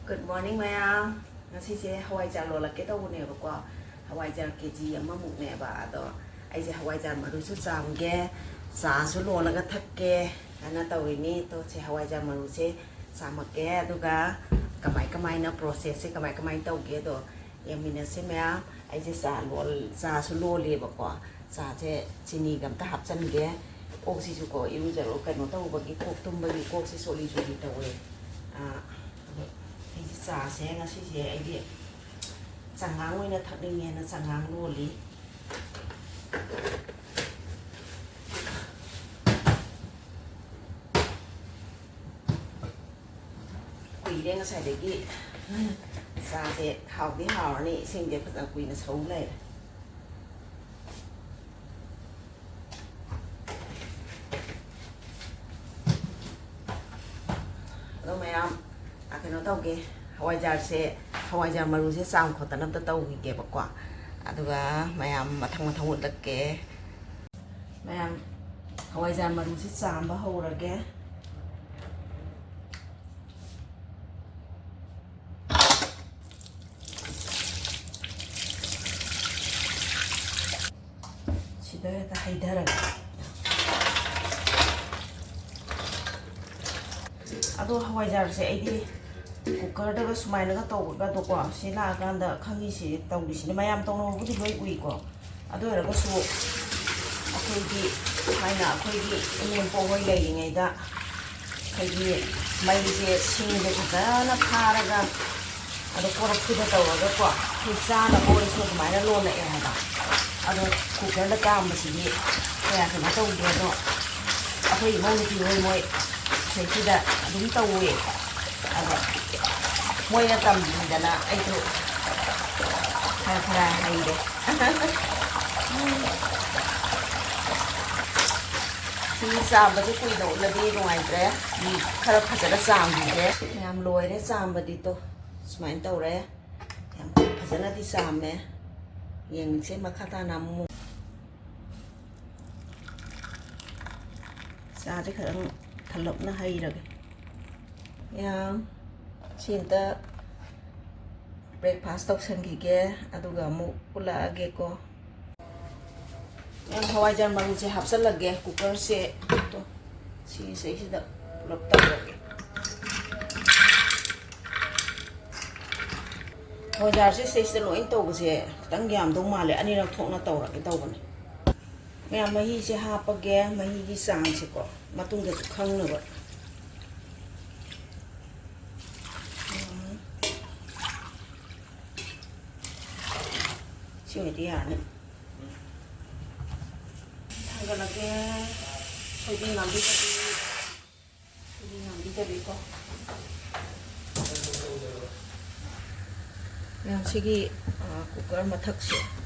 Good morning ma'am. Ngasi hawaijar lolake tawunebako. Hawaijar kg amamukneba ado aise hawaijar marusu chamge chasu lolaga thakke ana tawini to se hawaijar maruse chamake aduga kamai na process se kamai tawge do yamina se ma'am aise chasu lolebako cha se chini gam ta hapchange oksi su ko irujaro kano tawbagi kok tumbagi kok se soli juli tawe Sa sẽ nga si sẽ ai biết chẳng ngang với nó thật nên nghe nó chẳng ngang luôn lý quỷ đen nó xài để cái sa sẽ hào cái hào này xem để phải quỷ nó xấu này đâu mày không cái nó tao cái hawaijar maru se sam khota nam ta tau ge ba kwa aduga mayam mathang ut lak ke mayam hawaijar maru se sam ba ho ra ge sida ta haidara ado hawaijar se ai cooker daga sumai naga tau ga to ko sila ganda khangi si tau di sini mayam tau no budi loi ui ko ado ra ga su akoi gi haina akoi gi inen po hoi lai ngai da kai gi mai je sing de ka na phara ga ado ko ra khu da tau ga ko hi sa na ko so mai na lo na e da ado cooker da ka ma si gi ya ka na tau de do akoi mo ni ti hoi moi sai ti da dum tau we ado moi na tam din dana ai to khara hai de si sa ba ju kui do la di ro ai tre ni khara phajara sam di de yam loi re sam ba di to smain tau re yam phajana di sam me yeng se makhata nam mu sa je khara thalop na hai ra ge yam Cinta breakfast tau san gi ge aduga mu pula age ko yang hawaijar maru se hapsal lage cooker se to si da lop ta lage hawaijar se loin tau se tang yam dong ma le ani rak thok na tau ra ke tau bane me mahi se ha pa ge mahi gi sang se ko matung ge khang na ba Sini dia ni. Tanggal lagi, soybean ngambil tadi ko. Yang segi cooker mathak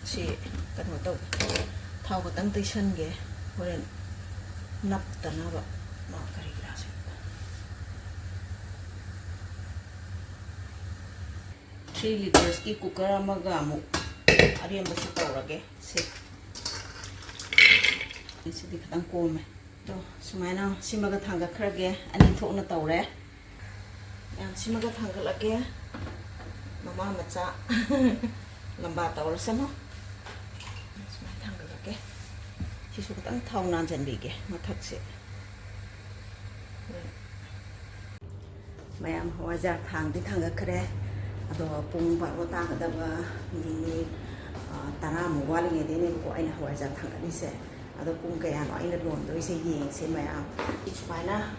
si kan tahu. Tahu ko tang tisan ge, horen nap tanah ba, mak kari grasi. 3 liters ki cooker amagamu. Ari ang basi tau lagi si di katang kome to sumai na simaga thangga khrage ani thok na tau re yang simaga thangga lagi mama macha lamba tau ra sano sumai thangga lagi si su katang thau nan jan bi ge mathak se mayam hawaijar thang di thangga khre ado pung ba ta da ba ni tara mu wali nge de ne ko aina hawaijar thang ani se ado pung kaya no aina lon do se yeng se maya ismaina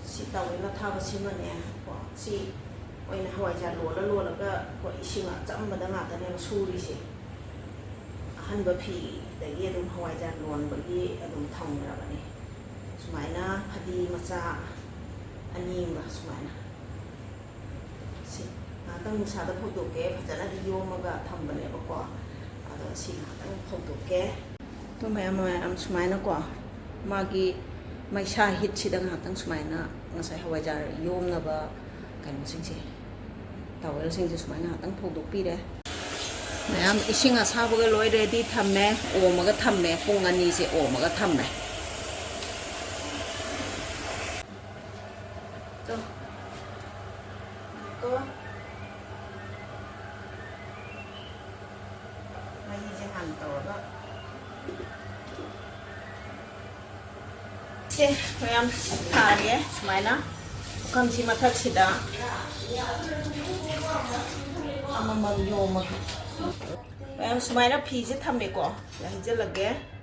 si taw na tha ba si ma ne ko si aina hawaijar lo la ga ko isinga cham ba da nga ta ne su ri se han ba phi da ye dum hawaijar lon ba gi adum thang ra ba ne ismaina phadi macha ani ba ismaina si tang musa da photo ke phajana di yo ma ga tham ba ne ba ko ado si tang photo ke to mayam sumaina ko magi maisa hit sidang hatang sumaina ngasai hawaijar yom na ba kan sing se tawel sing se sumaina hatang photo pi re mayam ising asa ba loi ready thamme o ma ga thamme pung ani se o ma ga thamme to ko. Mahihiya hanto ba? Okay, mayam thariye sumaina. Kamsi mathak sida. Amamam yoma. Mayam sumaina phi je thamme ko. Yahijalage.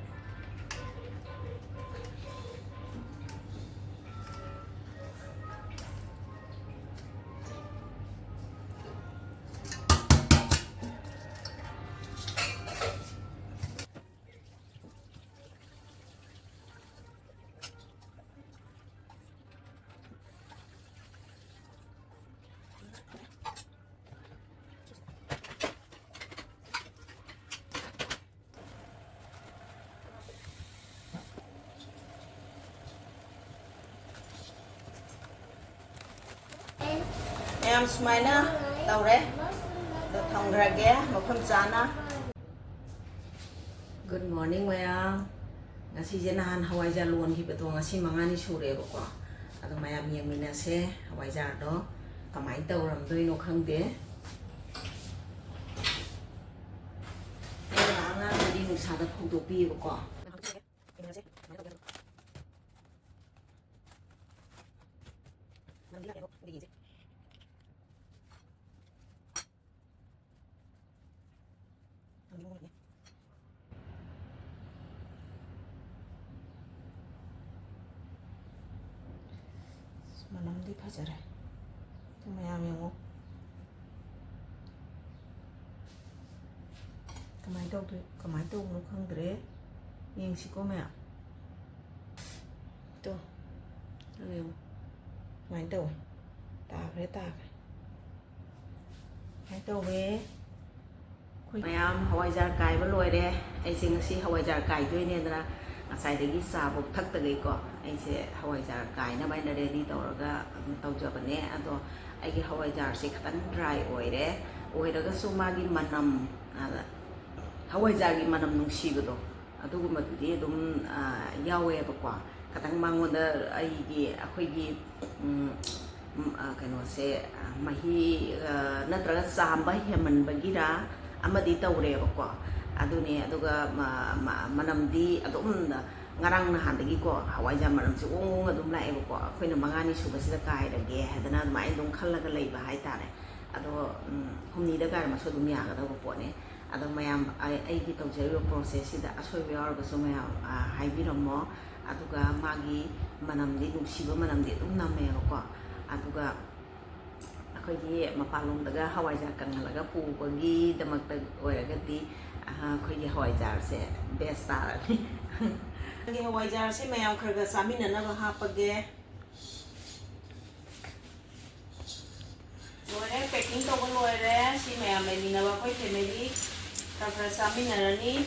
Em sumaina tawre do thongrage mafam chana. Good morning mayam. Ngasi je nahan hawaijar lon ki beto ngasi mangani sure ba ko. Ado mayam yemina se hawaijar do kamai tawram doi no khangde. Ena nga di nusa da phok do pi ba ko. Manamdi fajare. Mayam yango. Kamai tau no khangdre. Yeng si ko maya. To. Ayo. Kamai tau. Ta kre. Kamai tau ve. Mayam hawaijar kai ba loi de. Ai sing si hawaijar kai doi ne dra. Asai dagi sa bok thak tagai ko. Ai se hawaijar kai na bai na ready tawraga tawjabane ado ai gi hawaijar se khatan dry oire oiraga su magi manam hawaijar gi manam nungsibudo aduguma di dum yawe ba kwa katang mangoda ai gi akhoi gi kano se mahi natraga samba heman bagira amadi tawre ba kwa adune aduga manamdi adum ngarang na handagi ko hawaijar manam se ong adum lai ba ko khoina mangani suba sida kai da ge hadana mai dum khallaga leiba hai tare ado humni da gar ma so dum yaga da ko ne ado mayam ai gi tawjero process sida asoi yar ga so mayam hai bi no mo aduga magi manam di dum siba manam di dum na me ko aduga akhoi gi mapalom daga hawaijar kan laga pu ko gi damak ta oiraga di akhoi gi hawaijar se best tar Cái hawaijar se mayam kharga samina na ba hapage Lore packing to lore si mayam le na ba koi family kharga samina rani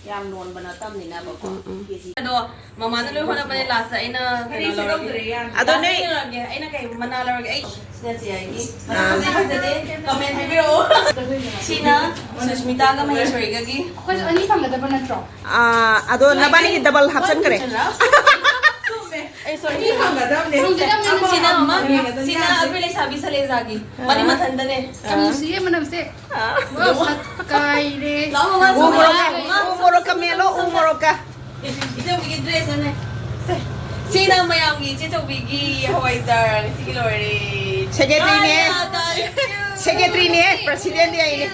yam non bana tam ni na ba ko ado mama na lo hona bane last aina ado nei aina kai manala ai sinasi ai gi comment haibiro sina Sushmita ga Maheshwari ga gi Kung ani pangadaban na draw. ado nabani ki double hapsan kare ay sorry Sina mama sina abile sabi sa leza gi mani mathanda ne Kamu siya manam se. Wow, kay de. umuro ka melo umuro ka ito bigi dress na sina mayam gi ito bigi hawaijar sige lore secretary ne president dia ini